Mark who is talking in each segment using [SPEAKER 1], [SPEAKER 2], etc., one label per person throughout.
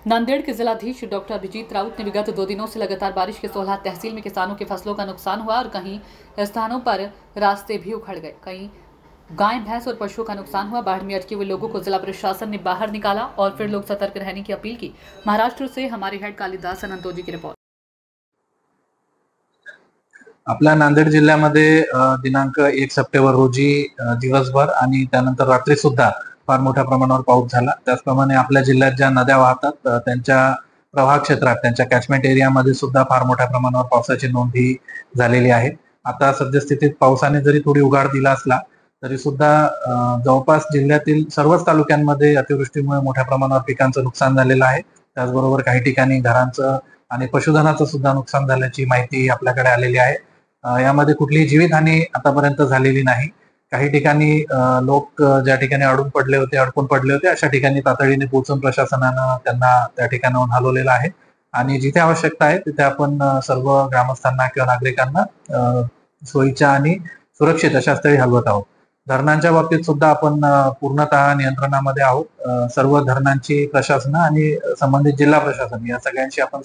[SPEAKER 1] नांदेड़ के जिलाधीश डॉक्टर अभिजीत राउत ने विगत 2 दिनों से लगातार बारिश के सोहलात तहसील में किसानों की फसलों का नुकसान हुआ और कहीं स्थानों पर रास्ते भी उखड़ गए। कहीं गाय भैंस और पशुओं का नुकसान हुआ। बाढ़ में अटके हुए लोगों को जिला प्रशासन ने बाहर निकाला और फिर लोग सतर्क रहने की अपील की। महाराष्ट्र से हमारे हेड कालिदास अनंतोजी की रिपोर्ट।
[SPEAKER 2] आपल्या नांदेड जिल्ह्यामध्ये दिनांक 1 सप्टेंबर रोजी दिवसभर आणि त्यानंतर रात्री सुद्धा फार मोठ्या प्रमाणावर पाऊस झाला। त्याचप्रमाणे आपल्या जिल्ह्यात ज्या नद्या वाहतात त्यांच्या प्रवाह क्षेत्रात त्यांच्या कॅचमेंट एरियामध्ये सुद्धा फार मोठ्या प्रमाणावर पावसाची नोंद ही झालेली आहे। आता सद्यस्थितीत पावसाने जरी थोडी उघाड दिला असला तरी सुद्धा जवळपास जिल्ह्यातील सर्वच तालुक्यांमध्ये अतिवृष्टीमुळे मोठ्या प्रमाणावर पिकांचं नुकसान झालेलं आहे। त्याचबरोबर काही ठिकाणी घरांचं आणि पशुधनाचं सुद्धा नुकसान झाल्याची माहिती आपल्याकडे आलेली आहे। यामध्ये कुठलीही जीवितहानी आतापर्यंत झालेली नाही। काही ठिकाणी लोक ज्या ठिकाणी अडकून पडले होते अशा ठिकाणी तातडीने पोहोचून प्रशासनानं त्यांना त्या ठिकाणाहून हलवलेलं आहे आणि जिथे आवश्यकता आहे तिथे आपण सर्व ग्रामस्थांना किंवा नागरिकांना सोयीच्या आणि सुरक्षित अशा स्थळी हलवत आहोत। धरणांच्या बाबतीत सुद्धा आपण पूर्णतः नियंत्रणामध्ये आहोत। सर्व धरणांची प्रशासन आणि संबंधित जिल्हा प्रशासन या सगळ्यांशी आपण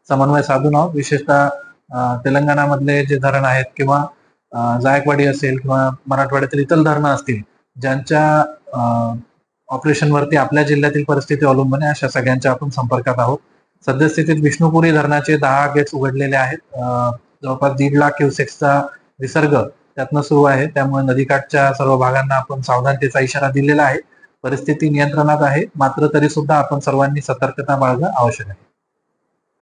[SPEAKER 2] समन्वय साधून आहोत। विशेषतः तेलंगणामधले जे धरण आहेत किंवा जायकवाडी असेल किंवा मराठवाड्यातील इतर धरणं असतील ज्यांच्या ऑपरेशनवरती आपल्या जिल्ह्यातील परिस्थिती अवलंबून आहे अशा सर्वांच्या आपण संपर्कात आहोत। सद्यस्थितीत विष्णुपुरी धरणाचे 10 गेट्स उघडलेले आहेत। जवळपास 1.5 लाख क्युसेक्सचा विसर्ग त्यातनं सुरू आहे। त्यामुळे नदीकाठच्या सर्व भागांना आपण सावधानतेचा इशारा दिलेला आहे। परिस्थिती नियंत्रणात आहे, मात्र तरी सुद्धा आपण सर्वांनी सतर्कता बाळगणं आवश्यक आहे।